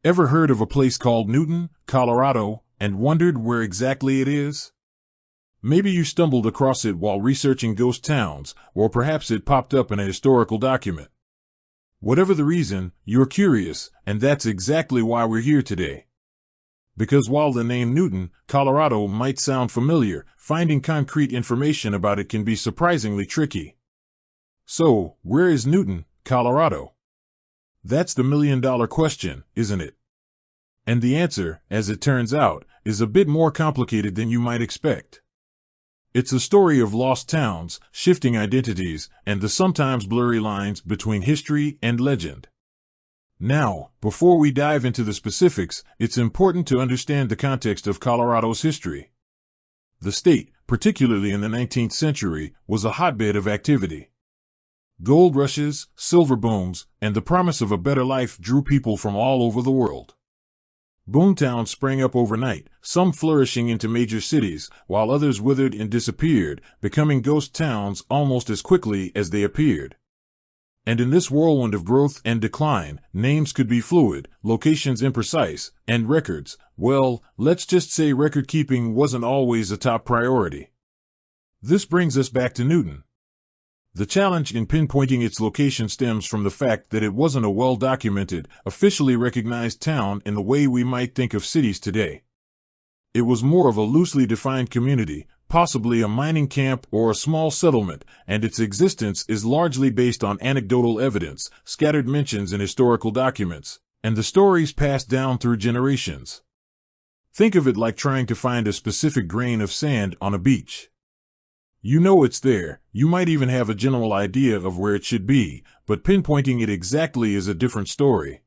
Ever heard of a place called Newton, Colorado, and wondered where exactly it is? Maybe you stumbled across it while researching ghost towns, or perhaps it popped up in a historical document. Whatever the reason, you're curious, and that's exactly why we're here today. Because while the name Newton, Colorado might sound familiar, finding concrete information about it can be surprisingly tricky. So, where is Newton, Colorado? That's the million-dollar question, isn't it? And the answer, as it turns out, is a bit more complicated than you might expect. It's a story of lost towns, shifting identities, and the sometimes blurry lines between history and legend. Now, before we dive into the specifics, it's important to understand the context of Colorado's history. The state, particularly in the 19th century, was a hotbed of activity. Gold rushes, silver booms, and the promise of a better life drew people from all over the world. Boomtowns sprang up overnight, some flourishing into major cities, while others withered and disappeared, becoming ghost towns almost as quickly as they appeared. And in this whirlwind of growth and decline, names could be fluid, locations imprecise, and records, well, let's just say record-keeping wasn't always a top priority. This brings us back to Newton. The challenge in pinpointing its location stems from the fact that it wasn't a well-documented, officially recognized town in the way we might think of cities today. It was more of a loosely defined community, possibly a mining camp or a small settlement, and its existence is largely based on anecdotal evidence, scattered mentions in historical documents, and the stories passed down through generations. Think of it like trying to find a specific grain of sand on a beach. You know it's there, you might even have a general idea of where it should be, but pinpointing it exactly is a different story.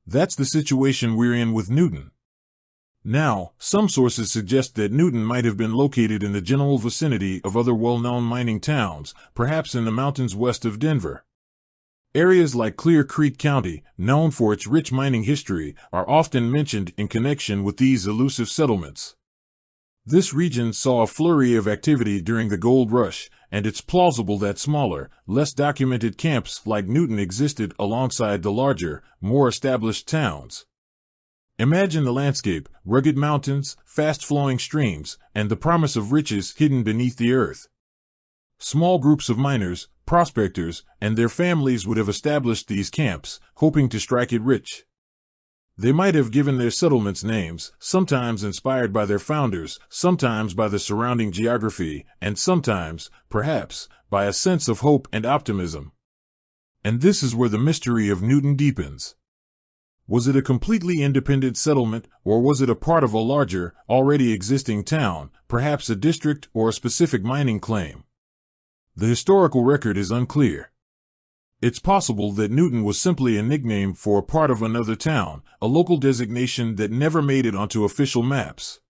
That's the situation we're in with Newton. Now, some sources suggest that Newton might have been located in the general vicinity of other well-known mining towns, perhaps in the mountains west of Denver. Areas like Clear Creek County, known for its rich mining history, are often mentioned in connection with these elusive settlements. This region saw a flurry of activity during the gold rush, and it's plausible that smaller, less documented camps like Newton existed alongside the larger, more established towns. Imagine the landscape: rugged mountains, fast-flowing streams, and the promise of riches hidden beneath the earth. Small groups of miners, prospectors, and their families would have established these camps, hoping to strike it rich. They might have given their settlements names, sometimes inspired by their founders, sometimes by the surrounding geography, and sometimes, perhaps, by a sense of hope and optimism. And this is where the mystery of Newton deepens. Was it a completely independent settlement, or was it a part of a larger, already existing town, perhaps a district or a specific mining claim? The historical record is unclear. It's possible that Newton was simply a nickname for a part of another town, a local designation that never made it onto official maps.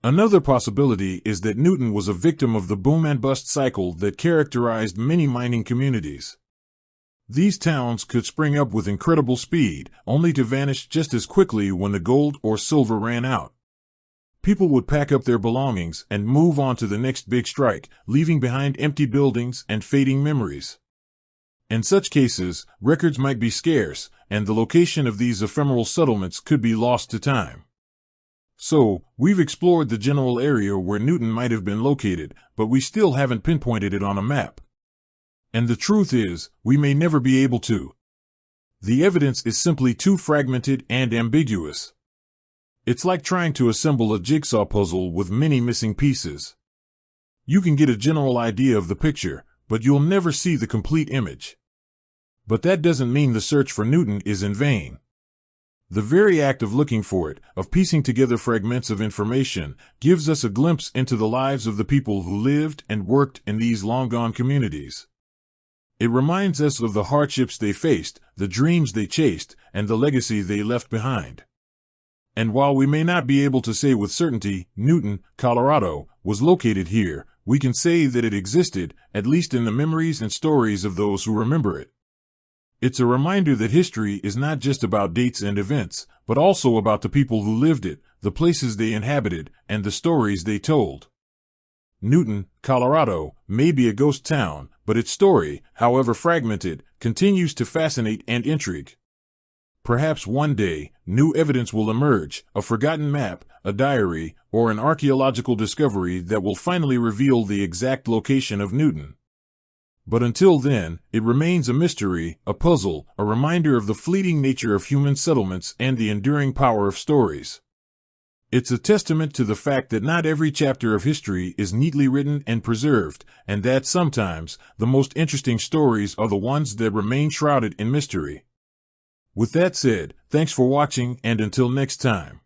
Another possibility is that Newton was a victim of the boom and bust cycle that characterized many mining communities. These towns could spring up with incredible speed, only to vanish just as quickly when the gold or silver ran out. People would pack up their belongings and move on to the next big strike, leaving behind empty buildings and fading memories. In such cases, records might be scarce, and the location of these ephemeral settlements could be lost to time. So, we've explored the general area where Newton might have been located, but we still haven't pinpointed it on a map. And the truth is, we may never be able to. The evidence is simply too fragmented and ambiguous. It's like trying to assemble a jigsaw puzzle with many missing pieces. You can get a general idea of the picture, but you'll never see the complete image. But that doesn't mean the search for Newton is in vain. The very act of looking for it, of piecing together fragments of information, gives us a glimpse into the lives of the people who lived and worked in these long-gone communities. It reminds us of the hardships they faced, the dreams they chased, and the legacy they left behind. And while we may not be able to say with certainty Newton, Colorado, was located here, we can say that it existed, at least in the memories and stories of those who remember it. It's a reminder that history is not just about dates and events, but also about the people who lived it, the places they inhabited, and the stories they told. Newton, Colorado, may be a ghost town, but its story, however fragmented, continues to fascinate and intrigue. Perhaps one day, new evidence will emerge, a forgotten map, a diary, or an archaeological discovery that will finally reveal the exact location of Newton. But until then, it remains a mystery, a puzzle, a reminder of the fleeting nature of human settlements and the enduring power of stories. It's a testament to the fact that not every chapter of history is neatly written and preserved, and that sometimes, the most interesting stories are the ones that remain shrouded in mystery. With that said, thanks for watching, and until next time.